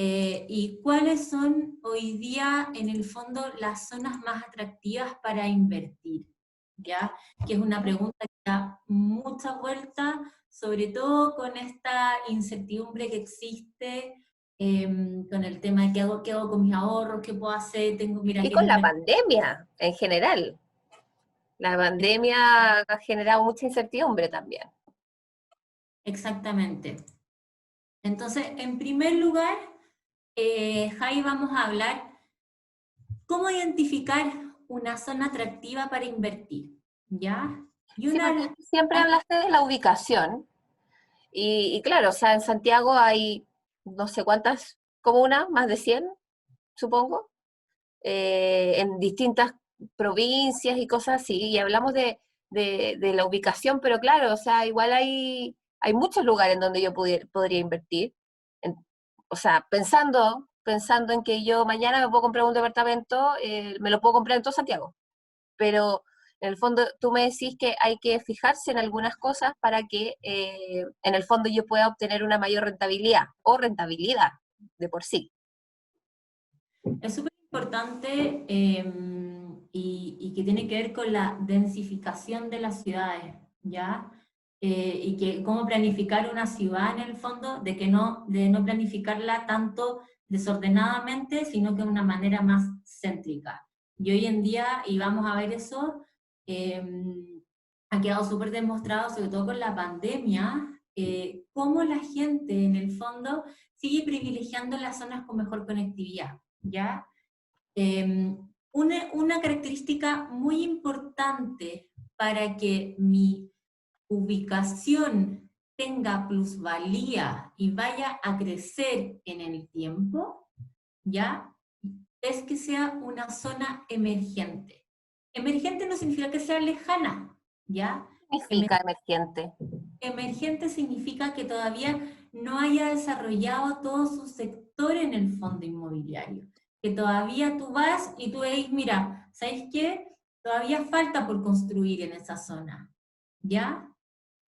¿Y cuáles son hoy día, en el fondo, las zonas más atractivas para invertir? ¿Ya? Que es una pregunta que da mucha vuelta, sobre todo con esta incertidumbre que existe, con el tema de qué hago con mis ahorros, qué puedo hacer, tengo que ir Y aquí en con el la mercado. pandemia en general. La pandemia ha generado mucha incertidumbre también. Exactamente. Entonces, en primer lugar, Jai, vamos a hablar cómo identificar una zona atractiva para invertir, ¿ya? Y Sí, una de porque las... siempre hablaste de la ubicación. Y claro, o sea, en Santiago hay no sé cuántas comunas, más de 100 supongo, en distintas provincias y cosas así, y hablamos de la ubicación, pero claro, o sea, igual hay muchos lugares en donde yo podría invertir. En- o sea, pensando en que yo mañana me puedo comprar un departamento, me lo puedo comprar en todo Santiago, pero en el fondo tú me decís que hay que fijarse en algunas cosas para que en el fondo yo pueda obtener una mayor rentabilidad o rentabilidad de por sí. Es súper importante y que tiene que ver con la densificación de las ciudades, ¿ya? Y que cómo planificar una ciudad en el fondo, de no planificarla tanto desordenadamente, sino que de una manera más céntrica. Y hoy en día, y vamos a ver eso, ha quedado súper demostrado, sobre todo con la pandemia, cómo la gente en el fondo sigue privilegiando las zonas con mejor conectividad. ¿Ya? Una característica muy importante para que mi ubicación tenga plusvalía y vaya a crecer en el tiempo, ¿ya? Es que sea una zona emergente. Emergente no significa que sea lejana, ¿ya? ¿Qué significa emergente? Emergente significa que todavía no haya desarrollado todo su sector en el fondo inmobiliario. Que todavía tú vas y tú veis, mira, ¿sabéis qué? Todavía falta por construir en esa zona. ¿Ya?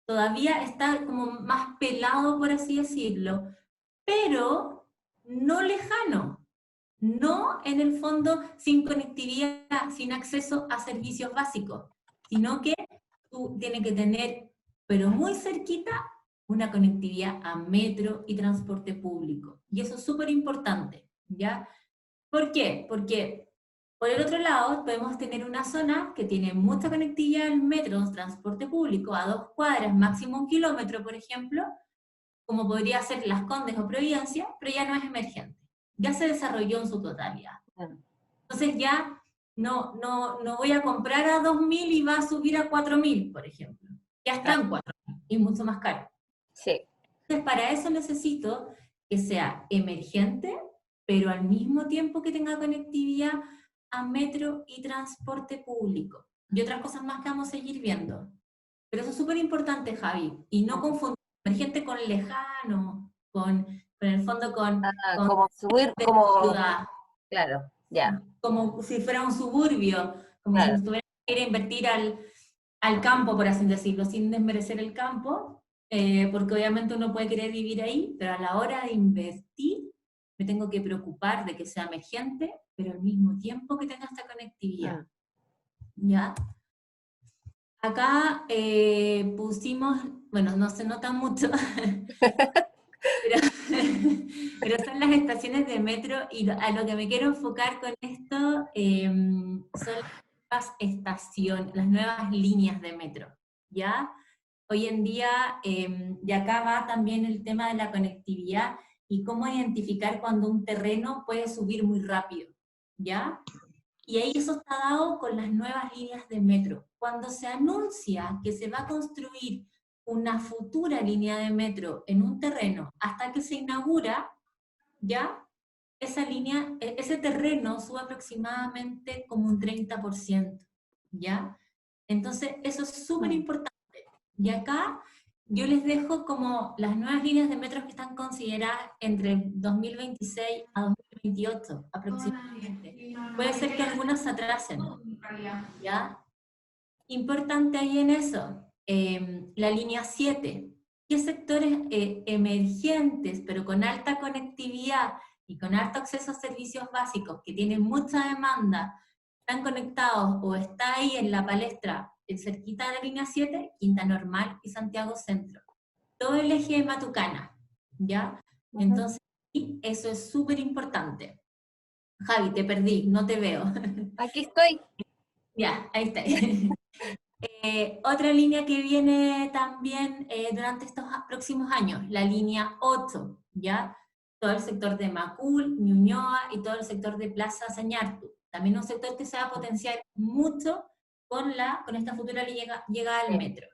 Todavía está como más pelado, por así decirlo, pero no lejano. No en el fondo sin conectividad, sin acceso a servicios básicos, sino que tú tienes que tener, pero muy cerquita, una conectividad a metro y transporte público. Y eso es súper importante, ¿ya? ¿Por qué? Porque por el otro lado podemos tener una zona que tiene mucha conectividad al metro, transporte público, a 2 cuadras, máximo 1 kilómetro, por ejemplo, como podría ser Las Condes o Providencia, pero ya no es emergente. Ya se desarrolló en su totalidad. Entonces ya no voy a comprar a 2.000 y va a subir a 4.000, por ejemplo. Ya Ah, están 4.000 y mucho más caro. sí. Entonces para eso necesito que sea emergente, pero al mismo tiempo que tenga conectividad a metro y transporte público. Y otras cosas más que vamos a seguir viendo. Pero eso es súper importante, Javi, y no confundir emergente con lejano, con el fondo Ah, con como subir, de como, ciudad, claro, ya, como si fuera un suburbio, como si claro. estuviera que ir a invertir al campo, por así decirlo, sin desmerecer el campo, porque obviamente uno puede querer vivir ahí, pero a la hora de invertir me tengo que preocupar de que sea emergente, pero al mismo tiempo que tenga esta conectividad. Mm. ¿Ya? Acá pusimos, bueno, no se nota mucho, pero, pero son las estaciones de metro y a lo que me quiero enfocar con esto son las estaciones, las nuevas líneas de metro, ¿ya? Hoy en día, y acá va también el tema de la conectividad y cómo identificar cuando un terreno puede subir muy rápido, ¿ya? Y ahí eso está dado con las nuevas líneas de metro. Cuando se anuncia que se va a construir una futura línea de metro en un terreno hasta que se inaugura, ya esa línea, ese terreno sube aproximadamente como un 30%, ¿ya? Entonces, eso es súper Mm. importante. Y acá yo les dejo como las nuevas líneas de metro que están consideradas entre 2026 a 2028 aproximadamente. Puede ser que algunas se atrasen, ¿ya? Importante ahí en eso, la línea 7. ¿Qué sectores emergentes, pero con alta conectividad y con harto acceso a servicios básicos, que tienen mucha demanda, están conectados o está ahí en la palestra, cerquita de la línea 7, Quinta Normal y Santiago Centro. Todo el eje de Matucana, ¿ya? Entonces, eso es súper importante. Javi, te perdí, no te veo. Aquí estoy. Ya, ahí está. Otra línea que viene también durante estos próximos años, la línea 8, ¿ya? Todo el sector de Macul, Ñuñoa y todo el sector de Plaza Sañartu. También un sector que se va a potenciar mucho con esta futura llegada al metro.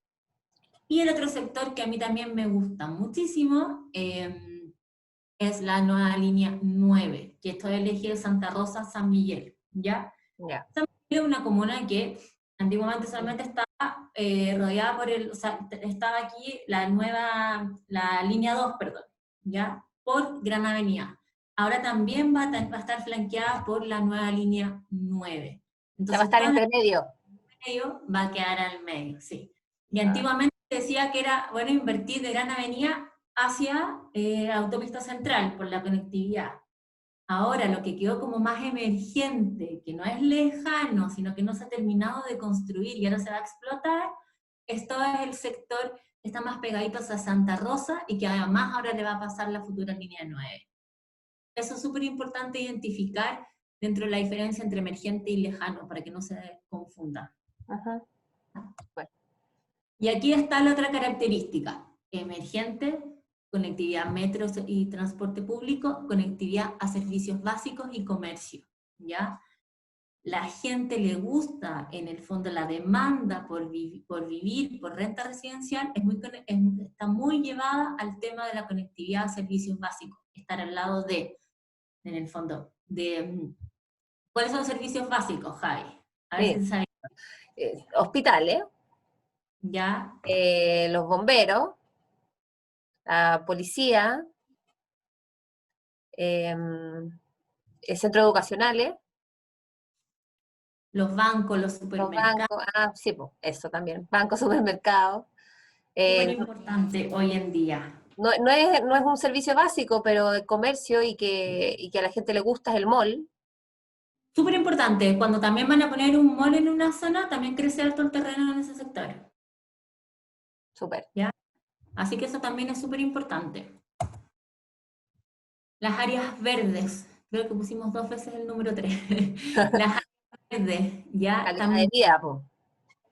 Y el otro sector que a mí también me gusta muchísimo es la nueva línea 9, que es todo el eje de Santa Rosa, San Miguel, ¿ya? Ya. San Miguel es una comuna que antiguamente solamente estaba rodeada por o sea, estaba aquí la línea 2, perdón, ¿ya? Por Gran Avenida. Ahora también va a estar flanqueada por la nueva línea 9. Ya va a Entonces, estar todo entre medio. el medio va a quedar al medio, sí. Y antiguamente decía que era bueno invertir de Gran Avenida hacia Autopista Central por la conectividad. Ahora lo que quedó como más emergente, que no es lejano, sino que no se ha terminado de construir y ahora se va a explotar, esto es el sector que está más pegadito a Santa Rosa y que además ahora le va a pasar la futura línea 9. Eso es súper importante identificar dentro de la diferencia entre emergente y lejano, para que no se confunda. Bueno. Y aquí está la otra característica, emergente, conectividad metro y transporte público, conectividad a servicios básicos y comercio, ¿ya? La gente le gusta, en el fondo, la demanda por vivir, por renta residencial, está muy llevada al tema de la conectividad a servicios básicos, estar al lado de, en el fondo, de... ¿Cuáles son los servicios básicos, Javi? A ver si sabes. Hospitales, ¿Ya? los bomberos, la policía, centros educacionales, Los bancos, los los supermercados. bancos, sí, pues, eso también, bancos, supermercados. Súper importante hoy en día. No es un servicio básico, pero el comercio y que a la gente le gusta es el mall. Súper importante, cuando también van a poner un mall en una zona, también crece alto el terreno en ese sector. Súper. ¿Ya? Así que eso también es súper importante. Las áreas verdes, creo que pusimos 2 veces el número 3. Las áreas verdes, ¿ya? Calidad de También, vida, pues.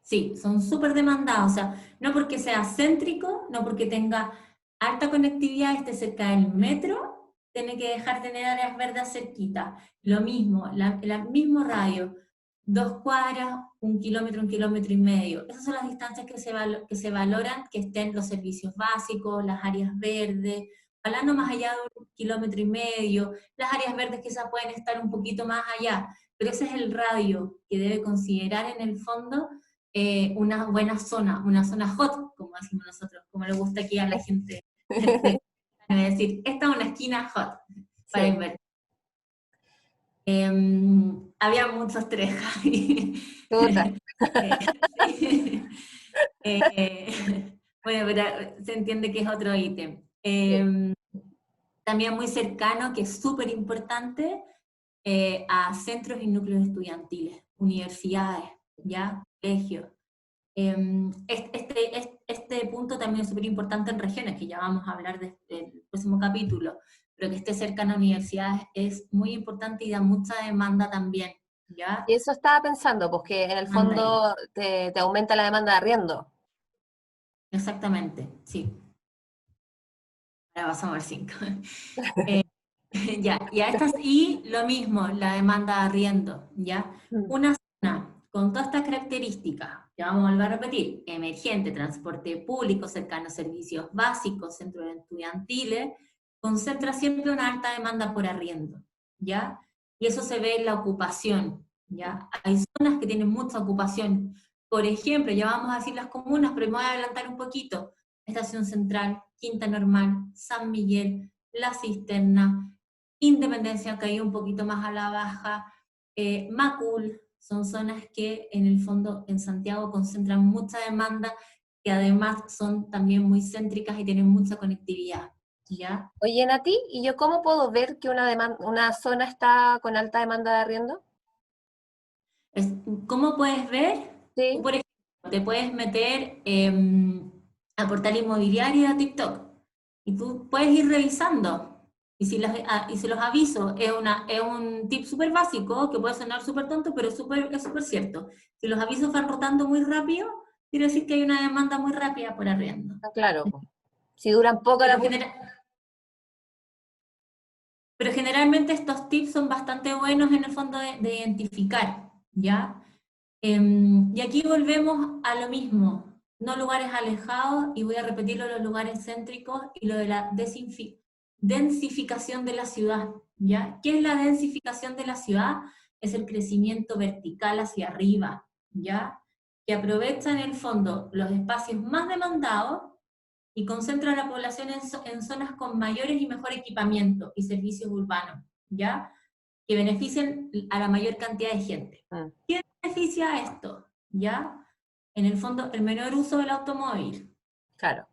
sí, son súper demandadas, o sea, no porque sea céntrico, no porque tenga alta conectividad, esté cerca del metro, tiene que dejar de tener áreas verdes cerquita. Lo mismo, el mismo radio, 2 cuadras, 1 kilómetro y medio. Esas son las distancias que se valoran, que estén los servicios básicos, las áreas verdes, hablando más allá de 1 kilómetro y medio, las áreas verdes quizás pueden estar un poquito más allá, pero ese es el radio que debe considerar en el fondo una buena zona, una zona hot, como decimos nosotros, como le gusta aquí a la gente. Es decir, esta es una esquina hot para Sí. invertir. Había muchos 3, Javi. Bueno, pero se entiende que es otro ítem. También muy cercano, que es súper importante, a centros y núcleos estudiantiles, universidades, ¿ya? Colegios. Este punto también es súper importante en regiones, que ya vamos a hablar del próximo capítulo, pero que esté cercano a universidades es muy importante y da mucha demanda también, ¿ya? Y eso estaba pensando, pues que en el fondo te aumenta la demanda de arriendo. Exactamente, sí. Ahora pasamos al 5. Ya, y lo mismo, la demanda de arriendo, ¿ya? Una zona con todas estas características, ya vamos a volver a repetir, emergente, transporte público, cercano a servicios básicos, centros estudiantiles, concentra siempre una alta demanda por arriendo, ¿ya? Y eso se ve en la ocupación, ¿ya? Hay zonas que tienen mucha ocupación. Por ejemplo, ya vamos a decir las comunas, pero me voy a adelantar un poquito. Estación Central, Quinta Normal, San Miguel, La Cisterna, Independencia ha caído un poquito más a la baja, Macul, son zonas que en el fondo en Santiago concentran mucha demanda, que además son también muy céntricas y tienen mucha conectividad. ¿ya? Oye, Nati, ¿y yo cómo puedo ver que una zona está con alta demanda de arriendo? Es- ¿Cómo puedes ver? Tú, Sí. por ejemplo, te puedes meter a portal inmobiliario y a TikTok y tú puedes ir revisando. Y si los aviso, es un tip súper básico que puede sonar súper tonto, pero es súper cierto. Si los avisos van rotando muy rápido, quiere decir que hay una demanda muy rápida por arriendo. Ah, claro, po. Si duran poco la Pero, publicidad. pero generalmente estos tips son bastante buenos en el fondo de identificar, ¿ya? Y aquí volvemos a lo mismo, no lugares alejados, y voy a repetirlo, los lugares céntricos y lo de la densificación de la ciudad, ¿ya? ¿Qué es la densificación de la ciudad? Es el crecimiento vertical hacia arriba, ¿ya? Que aprovecha en el fondo los espacios más demandados y concentra a la población en zonas con mayores y mejor equipamiento y servicios urbanos, ¿ya? Que beneficien a la mayor cantidad de gente. Mm, ¿Qué beneficia esto? ¿Ya? En el fondo, el menor uso del automóvil. claro.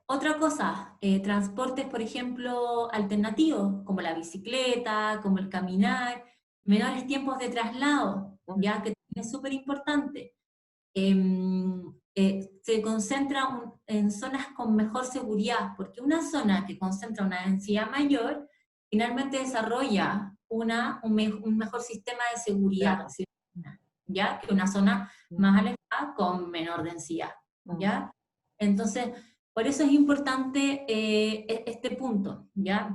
Otra cosa, transportes, por ejemplo, alternativos, como la bicicleta, como el caminar, menores tiempos de traslado, Mm, ya que es súper importante. Se concentra en zonas con mejor seguridad, porque una zona que concentra una densidad mayor, finalmente desarrolla un mejor sistema de seguridad claro. ciudadana, ¿ya? Que una zona Mm, más alejada con menor densidad, mm, ¿ya? Entonces, por eso es importante este punto, ¿ya?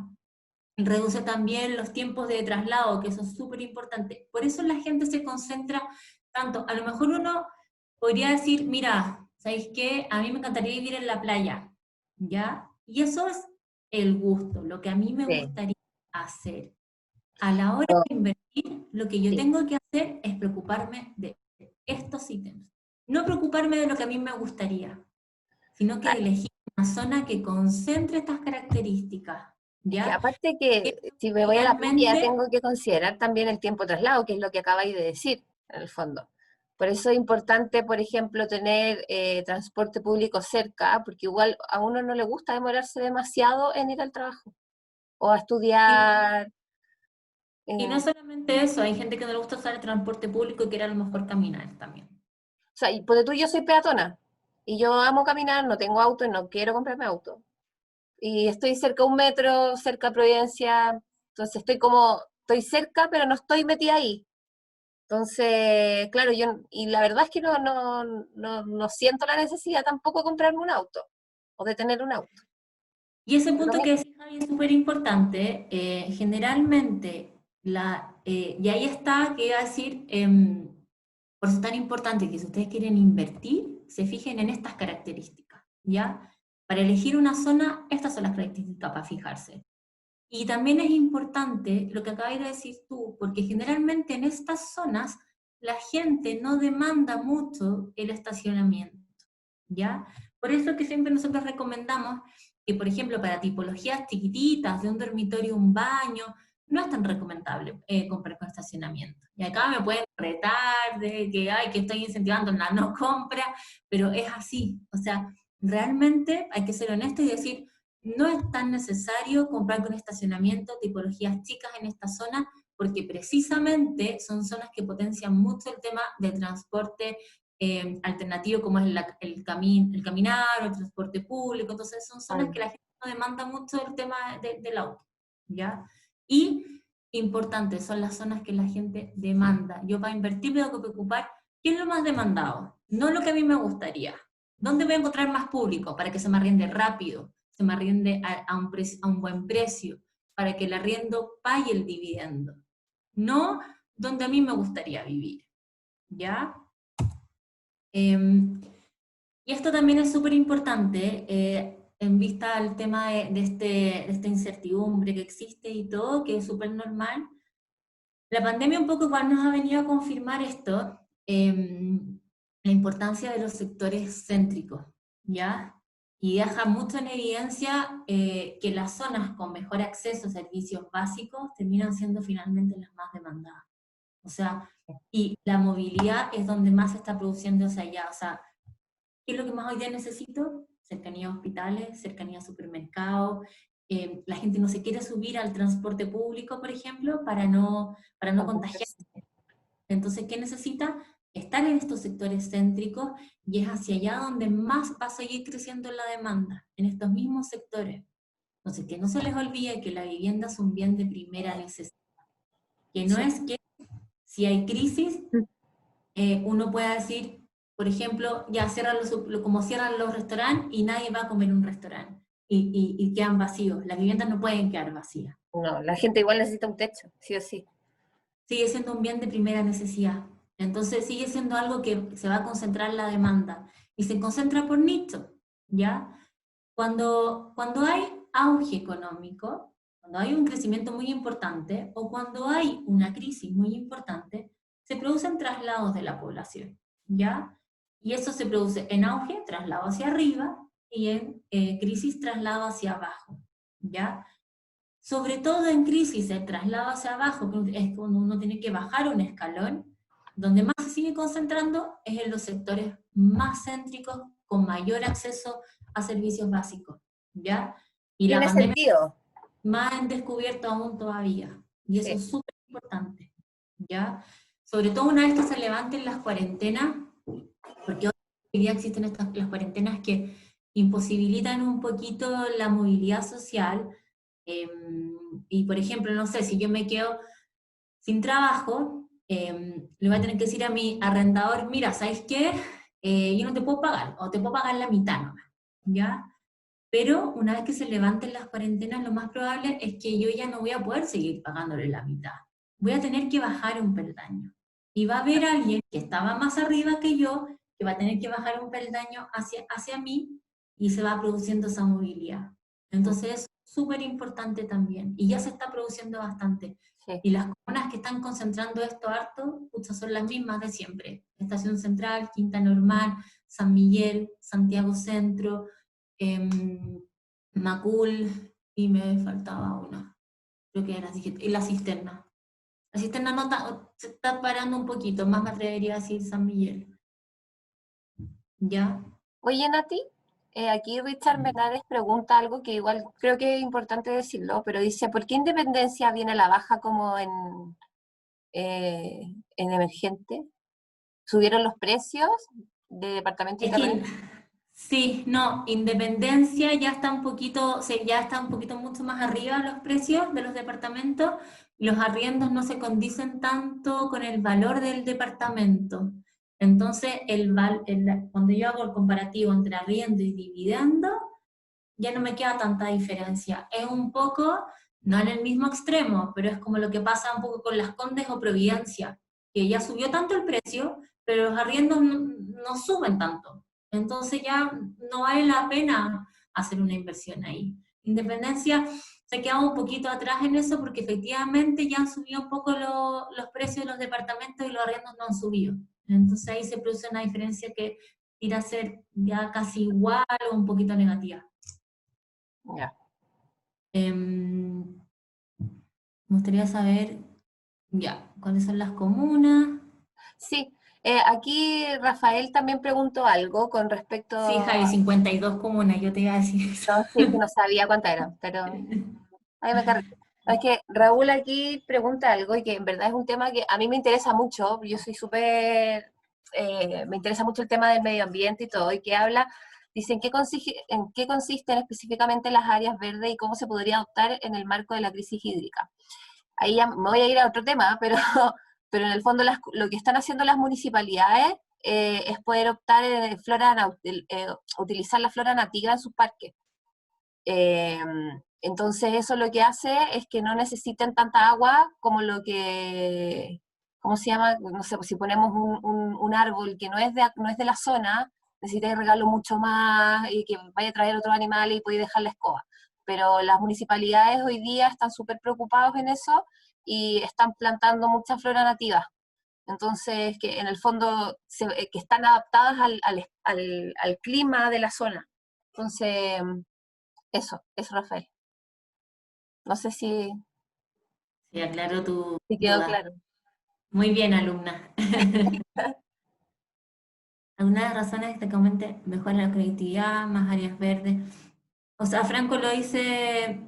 Reduce también los tiempos de traslado, que eso es súper importante. Por eso la gente se concentra tanto. A lo mejor uno podría decir, mira, ¿sabéis qué? A mí me encantaría vivir en la playa, ¿ya? Y eso es el gusto, lo que a mí me sí. gustaría hacer. A la hora Oh, de invertir, lo que yo sí. tengo que hacer es preocuparme de estos ítems. No preocuparme de lo que a mí me gustaría, sino que Ah, elegir una zona que concentre estas características, es que ¿ya? aparte Que que si me voy a la playa finalmente, tengo que considerar también el tiempo de traslado, que es lo que acabáis de decir, en el fondo. Por eso es importante, por ejemplo, tener transporte público cerca, porque igual a uno no le gusta demorarse demasiado en ir al trabajo o a y, estudiar. y no O solamente eso, hay gente que no le gusta usar el transporte público y quiere a lo mejor caminar también. sea, y por tú, yo soy peatona y yo amo caminar, no tengo auto y no quiero comprarme auto. Y estoy cerca de un metro, cerca de Providencia, entonces estoy cerca, pero no estoy metida ahí. Entonces, claro, y la verdad es que no siento la necesidad tampoco de comprarme un auto o de tener un auto. Y ese Lo punto que mismo. decís, Javi, es súper importante. Generalmente, y ahí está, que iba a decir, por eso es tan importante que si ustedes quieren invertir, se fijen en estas características, ¿ya? Para elegir una zona, estas son las características para fijarse. Y también es importante lo que acabas de decir tú, porque generalmente en estas zonas la gente no demanda mucho el estacionamiento, ¿ya? Por eso que siempre nosotros recomendamos que, por ejemplo, para tipologías chiquititas, de un dormitorio, un baño, no es tan recomendable comprar con estacionamiento. Y acá me pueden retar de que, ay, que estoy incentivando la no compra, pero es así. O sea, realmente hay que ser honesto y decir, no es tan necesario comprar con estacionamiento tipologías chicas en esta zona, porque precisamente son zonas que potencian mucho el tema del transporte alternativo, como es el caminar o el transporte público. Entonces son zonas Mm, que la gente no demanda mucho el tema del auto, ¿ya? Y importante, son las zonas que la gente demanda. Yo para invertir me tengo que preocupar qué es lo más demandado, no lo que a mí me gustaría. ¿Dónde voy a encontrar más público para que se me arriende rápido, se me arriende a un buen precio, para que el arriendo pague el dividendo? No donde a mí me gustaría vivir, ¿ya? Y esto también es súper importante en vista al tema de esta incertidumbre que existe y todo, que es súper normal. La pandemia un poco igual nos ha venido a confirmar esto, la importancia de los sectores céntricos, ¿ya? Y deja mucho en evidencia que las zonas con mejor acceso a servicios básicos terminan siendo finalmente las más demandadas. O sea, y la movilidad es donde más se está produciendo hacia allá. O sea, ¿qué es lo que más hoy día necesito? cercanía a hospitales, cercanía a supermercados. La gente no se quiere subir al transporte público, por ejemplo, para no contagiarse. Entonces, ¿qué necesita? Estar en estos sectores céntricos, y es hacia allá donde más va a seguir creciendo la demanda, en estos mismos sectores. Entonces, que no se les olvide que la vivienda es un bien de primera necesidad, que no Sí. es que si hay crisis, uno pueda decir, por ejemplo, ya cierran como cierran los restaurantes y nadie va a comer en un restaurante, y quedan vacíos. Las viviendas no pueden quedar vacías. No, la gente igual necesita un techo, sí o sí. Sigue siendo un bien de primera necesidad. Entonces sigue siendo algo que se va a concentrar en la demanda, y se concentra por nicho, ¿ya? Cuando hay auge económico, cuando hay un crecimiento muy importante, o cuando hay una crisis muy importante, se producen traslados de la población, ¿ya? Y eso se produce en auge, traslado hacia arriba, y en crisis, traslado hacia abajo, ¿ya? Sobre todo en crisis, el traslado hacia abajo, que es cuando uno tiene que bajar un escalón, donde más se sigue concentrando es en los sectores más céntricos, con mayor acceso a servicios básicos, ¿ya? Y la Tiene pandemia sentido, más han descubierto aún todavía, y eso sí. es súper importante, ¿ya? Sobre todo una vez que se levanten las cuarentenas, porque hoy día existen las cuarentenas que imposibilitan un poquito la movilidad social. Y por ejemplo, no sé, si yo me quedo sin trabajo, le voy a tener que decir a mi arrendador, mira, ¿sabes qué? Yo no te puedo pagar, o te puedo pagar la mitad nomás, ¿ya? Pero una vez que se levanten las cuarentenas, lo más probable es que yo ya no voy a poder seguir pagándole la mitad. Voy a tener que bajar un peldaño. Y va a haber alguien que estaba más arriba que yo, que va a tener que bajar un peldaño hacia mí, y se va produciendo esa movilidad. Entonces es súper importante también. Y ya se está produciendo bastante. Sí. Y las comunas que están concentrando esto harto, pucha, son las mismas de siempre. Estación Central, Quinta Normal, San Miguel, Santiago Centro, Macul, y me faltaba una, creo que era, y la cisterna. La cisterna no se está parando un poquito, más me atrevería a decir San Miguel. ¿Ya? Oye, Nati, aquí Richard Menares pregunta algo que igual creo que es importante decirlo, pero dice, ¿por qué Independencia viene a la baja como en emergente? ¿Subieron los precios de departamento y Es terreno? que sí, no, Independencia ya está un poquito, ya está un poquito mucho más arriba los precios de los departamentos, y los arriendos no se condicen tanto con el valor del departamento. Entonces, cuando yo hago el comparativo entre arriendo y dividendo, ya no me queda tanta diferencia. Es un poco, no en el mismo extremo, pero es como lo que pasa un poco con Las Condes o Providencia, que ya subió tanto el precio, pero los arriendos no suben tanto. Entonces ya no vale la pena hacer una inversión ahí. Independencia se queda un poquito atrás en eso, porque efectivamente ya han subido un poco los precios de los departamentos, y los arriendos no han subido. Entonces ahí se produce una diferencia que irá a ser ya casi igual o un poquito negativa. Ya. Me gustaría saber, ya, cuáles son las comunas. Sí, aquí Rafael también preguntó algo con respecto Sí, Javi, 52 comunas, yo te iba a decir eso. no, sí, que no sabía cuántas eran, pero ahí me cargué. Es que Raúl aquí pregunta algo y que en verdad es un tema que a mí me interesa mucho. Yo soy súper, me interesa mucho el tema del medio ambiente y todo, y que habla, dice, en qué consisten específicamente las áreas verdes y cómo se podría adoptar en el marco de la crisis hídrica. Ahí ya me voy a ir a otro tema, pero, pero en el fondo lo que están haciendo las municipalidades es poder optar utilizar la flora nativa en sus parques. Eh, entonces eso lo que hace es que no necesiten tanta agua como lo que, ¿cómo se llama? No sé, pues si ponemos un árbol que no es de la zona, necesita regarlo mucho más y que vaya a traer otros animales y puede dejar la escoba. Pero las municipalidades hoy día están súper preocupados en eso y están plantando mucha flora nativa. Entonces, que en el fondo que están adaptadas al clima de la zona. Entonces, eso, Rafael. No sé Sí, aclaro tu si quedó duda. claro. Muy bien, alumna. Algunas de las razones destacadamente mejora la conectividad, más áreas verdes. O sea, Franco lo dice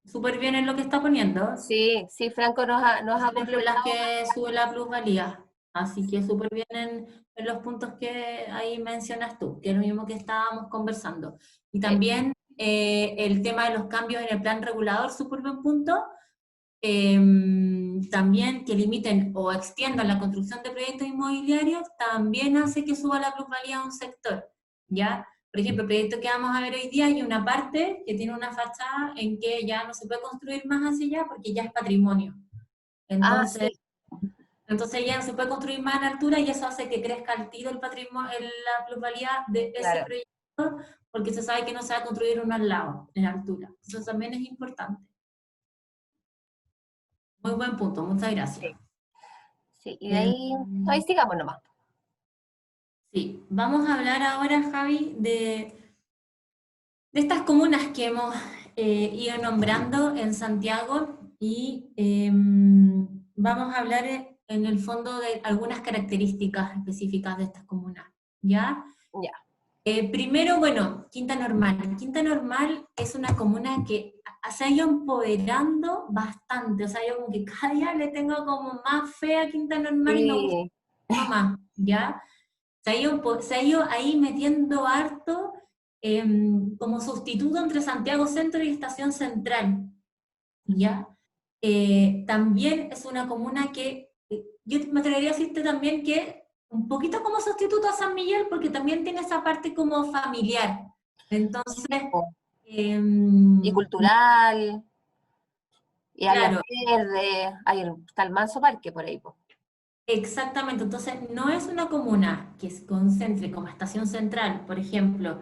súper bien en lo que está poniendo. Sí, sí, Franco nos ha Por las complementado. que sube la plusvalía. Así que súper bien en los puntos que ahí mencionas tú, que es lo mismo que estábamos conversando. Y Sí, también el tema de los cambios en el plan regulador, súper buen punto. También que limiten o extiendan la construcción de proyectos inmobiliarios, también hace que suba la plusvalía a un sector, ¿ya? Por ejemplo, el proyecto que vamos a ver hoy día hay una parte que tiene una fachada en que ya no se puede construir más hacia allá porque ya es patrimonio. ah, Entonces, sí, entonces ya no se puede construir más en altura y eso hace que crezca el tiro el patrimonio, la plusvalía de ese claro. proyecto, porque se sabe que no se va a construir uno al lado, en altura. Eso también es importante. Muy buen punto, muchas gracias. Sí, sí, y de Em, ahí sigamos nomás. sí, vamos a hablar ahora, Javi, de estas comunas que hemos ido nombrando en Santiago y vamos a hablar en el fondo de algunas características específicas de estas comunas, ¿ya? Ya. Primero, bueno, Quinta Normal. Quinta Normal es una comuna que se ha ido empoderando bastante, o sea, yo como que cada día le tengo como más fe a Quinta Normal y me gusta Sí, más, ¿ya? Se ha ido ahí metiendo harto como sustituto entre Santiago Centro y Estación Central, ¿ya? También es una comuna que, yo me atrevería a decirte también que un poquito como sustituto a San Miguel, porque también tiene esa parte como familiar. Entonces, po. Y em, cultural, y áreas claro, verdes, está el Manso Parque por ahí, po. exactamente. Entonces, no es una comuna que se concentre como Estación Central, por ejemplo,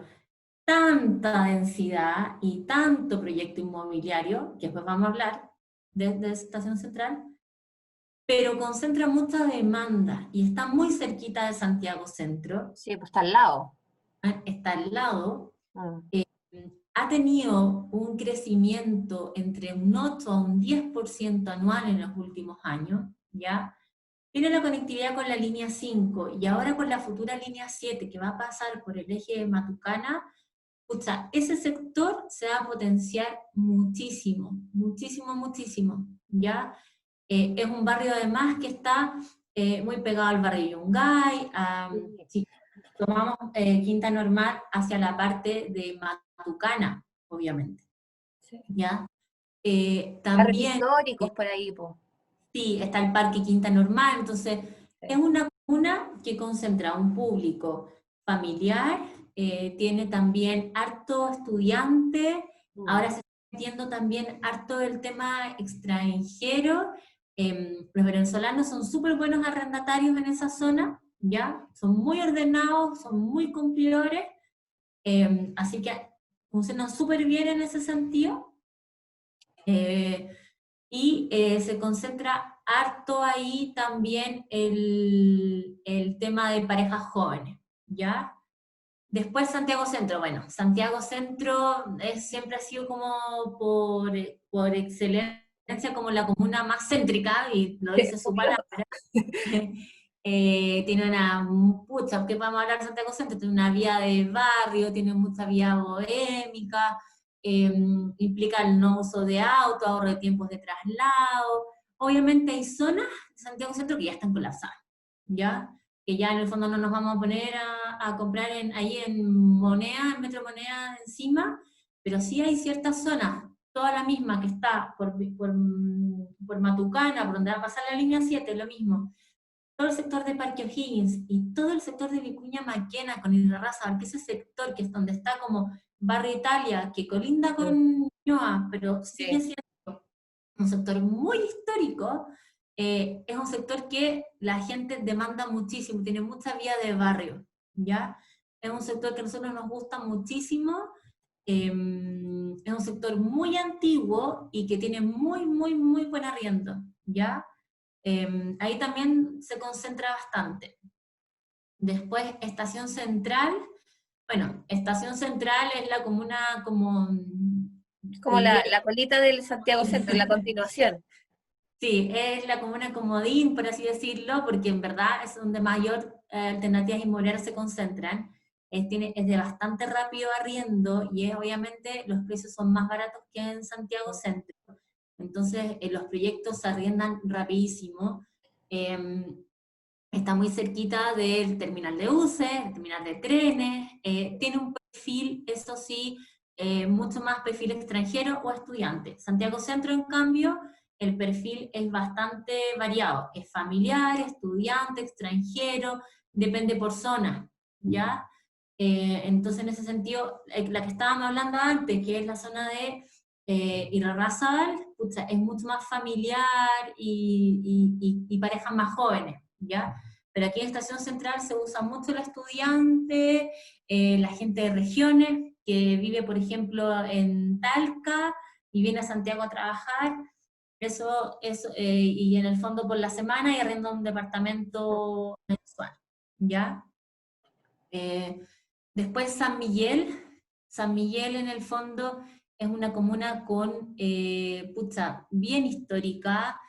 tanta densidad y tanto proyecto inmobiliario, que después vamos a hablar de Estación Central, pero concentra mucha demanda y está muy cerquita de Santiago Centro, Sí, pues está al lado. está al lado, Mm, eh, ha tenido un crecimiento entre un 8 a un 10% anual en los últimos años, ¿ya? Tiene la conectividad con la línea 5 y ahora con la futura línea 7 que va a pasar por el eje de Matucana. Escucha, ese sector se va a potenciar muchísimo, muchísimo, muchísimo, ¿ya? Es un barrio además que está muy pegado al barrio Yungay, sí. si tomamos Quinta Normal hacia la parte de Matucana, obviamente, Sí. ¿ya? Barrios También, históricos por ahí, po. sí, está el Parque Quinta Normal, entonces es Sí. una comuna que concentra un público familiar, tiene también harto estudiante, Mm, ahora se está metiendo también harto el tema extranjero, los venezolanos son súper buenos arrendatarios en esa zona, ¿ya? Son muy ordenados, son muy cumplidores, así que funcionan súper bien en ese sentido. Eh, y se concentra harto ahí también el tema de parejas jóvenes, ¿ya? Después Santiago Centro, bueno, Santiago Centro siempre ha sido como por excelencia como la comuna más céntrica, y lo dice su Obvio. palabra. Tiene una, pucha, ¿qué vamos a hablar de Santiago Centro? Tiene una vía de barrio, tiene mucha vía bohémica, eh, implica el no uso de auto, ahorro de tiempos de traslado. Obviamente hay zonas de Santiago Centro que ya están colapsadas, ¿ya? Que ya en el fondo no nos vamos a poner a comprar ahí en moneda, en Metro Moneda encima, pero sí hay ciertas zonas, toda la misma que está por Matucana, por donde va a pasar la línea 7, lo mismo, todo el sector de Parque O'Higgins y todo el sector de Vicuña Maquena con Irarrázaval, que ese sector que es donde está como Barrio Italia, que colinda Mm, con Ñua, pero sigue sí. siendo un sector muy histórico, es un sector que la gente demanda muchísimo, tiene mucha vía de barrio, ¿ya? Es un sector que a nosotros nos gusta muchísimo, es un sector muy antiguo y que tiene muy, muy, muy buen arriendo, ¿ya? Ahí también se concentra bastante. Después, Estación Central. Bueno, Estación Central es la comuna como, Es te como diría, la colita del Santiago Centro, la continuación. sí, es la comuna comodín, por así decirlo, porque en verdad es donde mayor alternativas inmobiliarias se concentran, es de bastante rápido arriendo y obviamente los precios son más baratos que en Santiago Centro. Entonces los proyectos se arriendan rapidísimo. Está muy cerquita del terminal de buses, el terminal de trenes, tiene un perfil, eso sí, mucho más perfil extranjero o estudiante. Santiago Centro, en cambio, el perfil es bastante variado, es familiar, estudiante, extranjero, depende por zona, ¿ya? Entonces, en ese sentido, la que estábamos hablando antes, que es la zona de Irarrázaval, pucha, es mucho más familiar y parejas más jóvenes, ¿ya? Pero aquí en Estación Central se usa mucho el estudiante, la gente de regiones, que vive, por ejemplo, en Talca y viene a Santiago a trabajar, y en el fondo por la semana y arrienda un departamento mensual, ¿ya? Eh, Después San Miguel en el fondo es una comuna con, pucha, bien histórica,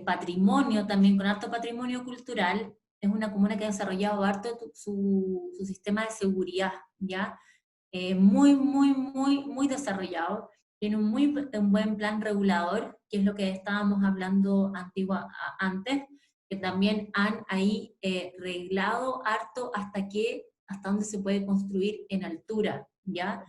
patrimonio también, con harto patrimonio cultural, es una comuna que ha desarrollado harto su sistema de seguridad, ¿ya? Muy, muy, muy, muy desarrollado, tiene un buen plan regulador, que es lo que estábamos hablando antes, que también han ahí reglado harto hasta dónde se puede construir en altura, ¿ya?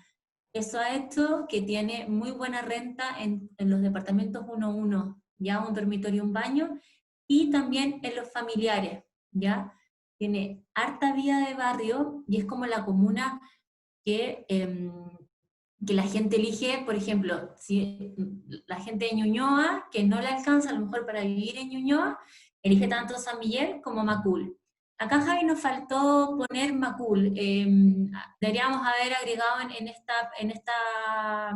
Eso ha hecho que tiene muy buena renta en los departamentos 1-1, ¿ya? Un dormitorio, un baño, y también en los familiares, ¿ya? Tiene harta vida de barrio y es como la comuna que, que la gente elige, por ejemplo, si la gente de Ñuñoa, que no le alcanza a lo mejor para vivir en Ñuñoa, elige tanto San Miguel como Macul. Acá, Javi, nos faltó poner Macul. Deberíamos haber agregado en esta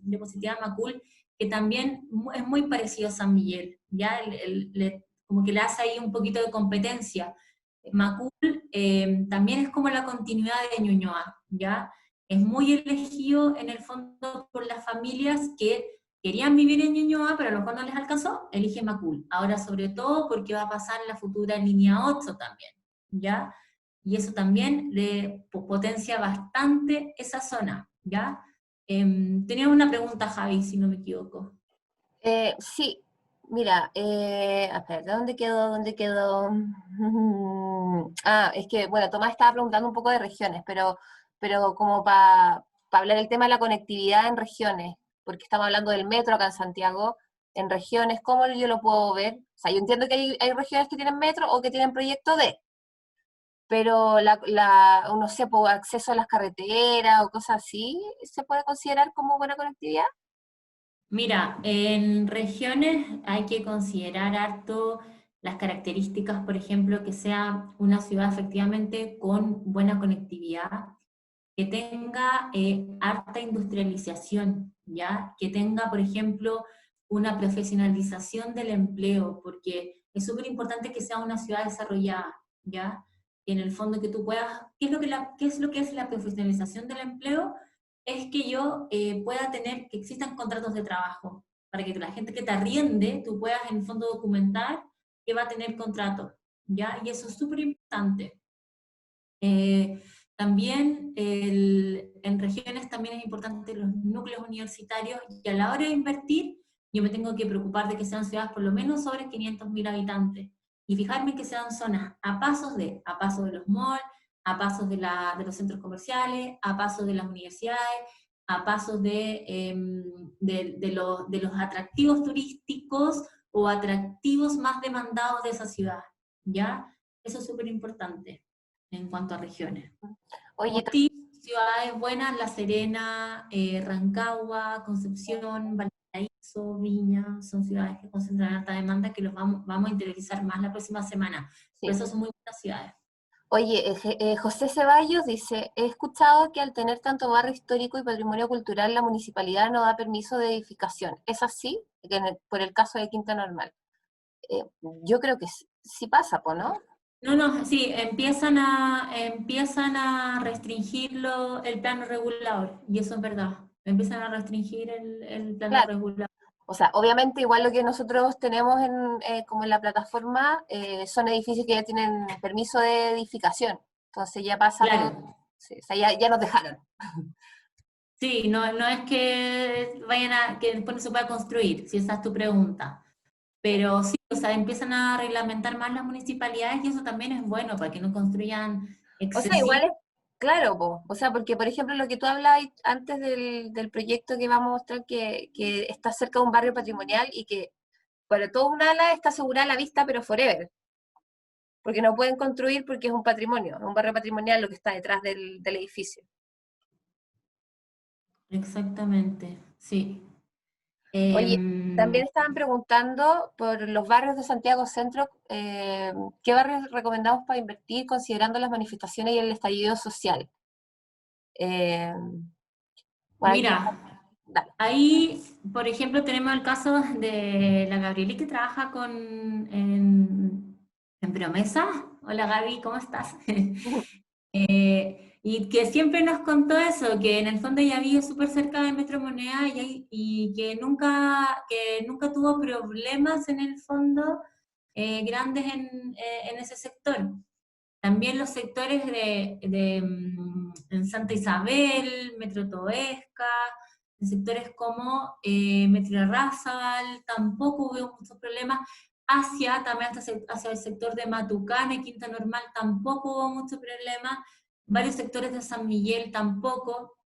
diapositiva Macul, que también es muy parecido a San Miguel, ¿ya? Como que le hace ahí un poquito de competencia. Macul también es como la continuidad de Ñuñoa, ¿ya? Es muy elegido en el fondo por las familias que querían vivir en Ñuñoa, pero a lo mejor no les alcanzó, elige Macul. Ahora, sobre todo, porque va a pasar la futura línea 8 también, ¿ya? Y eso también le potencia bastante esa zona, ¿ya? Tenía una pregunta, Javi, si no me equivoco. Sí, mira, espera, ¿dónde quedó? ¿Dónde quedó? Es que, bueno, Tomás estaba preguntando un poco de regiones, pero como para hablar el tema de la conectividad en regiones, porque estamos hablando del metro acá en Santiago, en regiones, ¿cómo yo lo puedo ver? O sea, yo entiendo que hay regiones que tienen metro o que tienen proyecto de, pero no sé, por acceso a las carreteras o cosas así, ¿se puede considerar como buena conectividad? Mira, en regiones hay que considerar harto las características, por ejemplo, que sea una ciudad efectivamente con buena conectividad, que tenga harta industrialización, ¿ya? Que tenga, por ejemplo, una profesionalización del empleo, porque es súper importante que sea una ciudad desarrollada, ¿ya? Y en el fondo que tú puedas, qué es lo que es la profesionalización del empleo? Es que yo pueda tener, que existan contratos de trabajo, para que la gente que te arriende, tú puedas en el fondo documentar que va a tener contrato, ¿ya? Y eso es súper importante. También en regiones también es importante los núcleos universitarios y a la hora de invertir yo me tengo que preocupar de que sean ciudades por lo menos sobre 500.000 habitantes y fijarme que sean zonas a pasos de los malls, a pasos de los centros comerciales, a pasos de las universidades, a pasos de los atractivos turísticos o atractivos más demandados de esa ciudad, ¿ya? Eso es súper importante en cuanto a regiones. Como Oye, ti, ciudades buenas, La Serena, Rancagua, Concepción, Valparaíso, Viña, son ciudades que concentran alta demanda que los vamos a interiorizar más la próxima semana. Por sí. eso son muy buenas ciudades. Oye, José Ceballos dice, he escuchado que al tener tanto barrio histórico y patrimonio cultural, la municipalidad no da permiso de edificación. ¿Es así? Por el caso de Quinta Normal. Yo creo que sí pasa, ¿no? No, no, sí, empiezan a restringirlo el plano regulador, y eso es verdad. Empiezan a restringir el plano Claro, regulador. O sea, obviamente igual lo que nosotros tenemos como en la plataforma son edificios que ya tienen permiso de edificación. Entonces ya pasa lo... Claro. Sí, o sea, ya nos dejaron. Sí, no, no es que vayan a, que después no se pueda construir, si esa es tu pregunta. Pero sí, o sea, empiezan a reglamentar más las municipalidades y eso también es bueno para que no construyan O sea, igual excesivos. es claro, po. O sea, porque por ejemplo lo que tú hablabas antes del proyecto que vamos a mostrar que está cerca de un barrio patrimonial y que para todo un ala está asegurada la vista, pero forever. Porque no pueden construir porque es un patrimonio, es un barrio patrimonial lo que está detrás del edificio. Exactamente, sí. Oye, Em, también estaban preguntando por los barrios de Santiago Centro, ¿qué barrios recomendamos para invertir considerando las manifestaciones y el estallido social? Eh, bueno, aquí, Mira, dale. ahí, por ejemplo, tenemos el caso de la Gabrieli que trabaja en Promesa. Hola Gaby, ¿cómo estás? Y que siempre nos contó eso, que en el fondo ella vive súper cerca del Metro Moneda y que nunca tuvo problemas en el fondo grandes en ese sector. También los sectores en Santa Isabel, Metro Toesca, en sectores como Metro Arrázabal, tampoco hubo muchos problemas. También hacia el sector de Matucana y Quinta Normal, tampoco hubo mucho problema. Varios sectores de San Miguel tampoco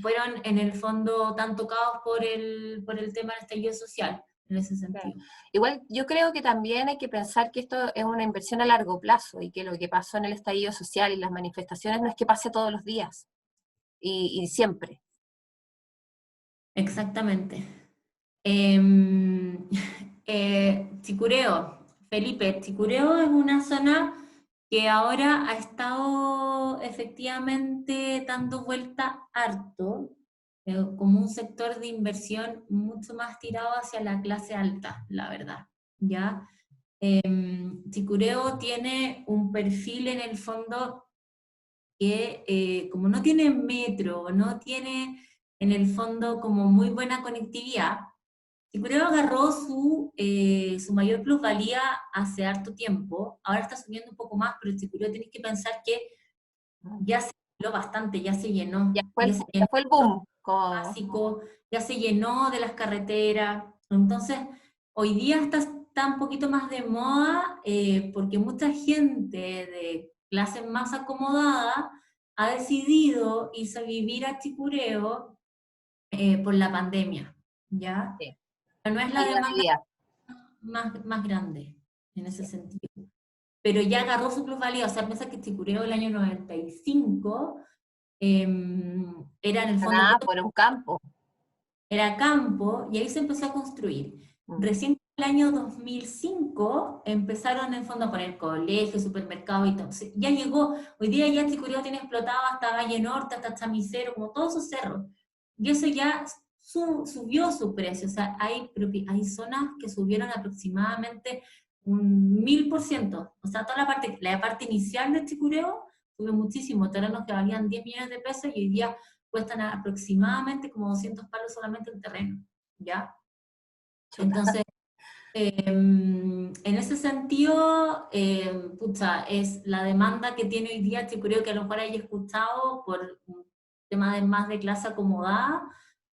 fueron en el fondo tan tocados por el tema del estallido social, en ese Claro. sentido. Igual yo creo que también hay que pensar que esto es una inversión a largo plazo y que lo que pasó en el estallido social y las manifestaciones no es que pase todos los días y siempre. Exactamente. Chicureo, Felipe, Chicureo es una zona que ahora ha estado efectivamente dando vuelta harto, como un sector de inversión mucho más tirado hacia la clase alta, la verdad, ¿ya? Chicureo tiene un perfil en el fondo que como no tiene metro, no tiene en el fondo como muy buena conectividad, Chicureo agarró su mayor plusvalía hace harto tiempo, ahora está subiendo un poco más, pero Chicureo tenéis que pensar que ya se llenó bastante, ya se Ya llenó fue el boom. básico, ya se llenó de las carreteras. Entonces, hoy día está un poquito más de moda porque mucha gente de clases más acomodadas ha decidido irse a vivir a Chicureo por la pandemia, ¿ya? Sí, Pero no es la calidad de demanda vida. más grande en ese Sí. sentido. Pero ya agarró su plusvalía, o sea, piensa que Chicureo el año 95 era en el fondo Nada, por un campo. era campo, y ahí se empezó a construir. Mm. Recién en el año 2005 empezaron en el fondo a poner colegios, supermercados y todo. Entonces, ya llegó, hoy día ya Chicureo tiene explotado hasta Valle Norte, hasta Chamicero, como todos esos cerros. Y eso ya subió su precio, o sea, hay zonas que subieron aproximadamente un 1000%. O sea, la parte inicial de Chicureo subió muchísimo, terrenos que valían 10 millones de pesos y hoy día cuestan aproximadamente como 200 palos solamente el terreno, ¿ya? Chuta. Entonces, en ese sentido, pucha, es la demanda que tiene hoy día, que creo que a lo mejor hayas escuchado por un tema de más de clase acomodada,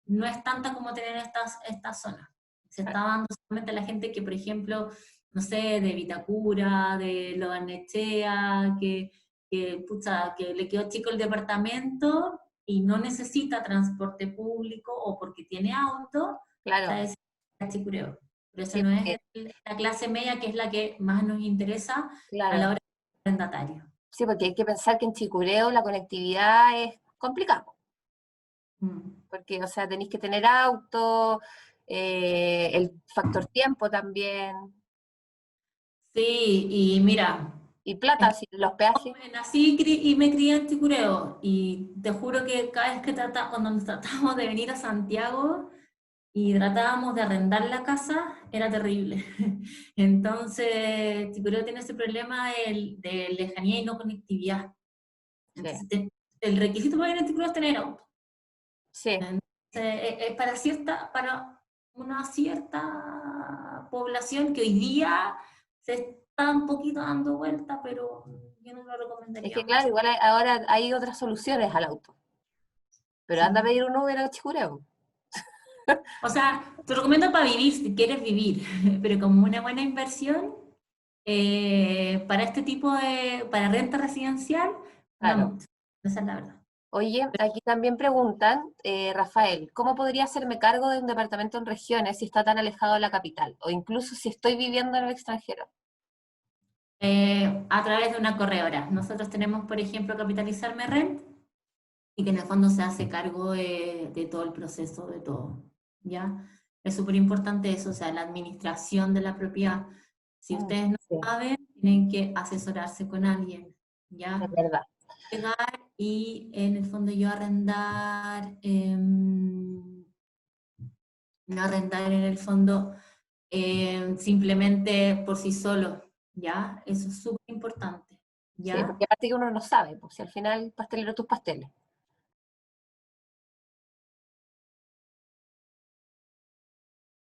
no es tanta como tener estas zonas. Se está dando solamente a la gente que, por ejemplo, no sé, de Vitacura, de Lo Barnechea, pucha, que le quedó chico el departamento y no necesita transporte público o porque tiene auto, está Claro, ese Chicureo. Pero eso sí, no es la clase media, que es la que más nos interesa a la claro. hora del arrendatario. Sí, porque hay que pensar que en Chicureo la conectividad es complicado. Mm. Porque, o sea, tenéis que tener auto, el factor tiempo también, Sí, y mira, y plata, si los peajes. y me crié en Chicureo, y te juro que cada vez que cuando nos tratamos de venir a Santiago y tratábamos de arrendar la casa, era terrible. Entonces, Chicureo tiene ese problema de lejanía y no conectividad. Sí, Entonces, el requisito para ir a Chicureo es tener auto. sí, Entonces, para una cierta población que hoy día se está un poquito dando vuelta, pero yo no lo Es recomendaría que mucho. claro, igual ahora hay otras soluciones al auto, pero anda a Sí. pedir un Uber a Chicureo. O sea, te recomiendo para vivir, si quieres vivir, pero como una buena inversión, para este tipo para renta residencial, no Claro. mucho. Esa es la verdad. Oye, aquí también preguntan, Rafael, ¿cómo podría hacerme cargo de un departamento en regiones si está tan alejado de la capital? O incluso si estoy viviendo en el extranjero. A través de una corredora. Nosotros tenemos, por ejemplo, Capitalizarme Rent, y que en el fondo se hace cargo de todo el proceso, de todo, ¿ya? Es súper importante eso, o sea, la administración de la propiedad. Si Mm, ustedes no sí, saben, tienen que asesorarse con alguien, es ¿ya? verdad. Llegar y en el fondo yo arrendar, no arrendar en el fondo simplemente por sí solo, ¿ya? Eso es súper importante, Sí, ¿ya? porque aparte que uno no sabe, pues si al final pastelero tus pasteles.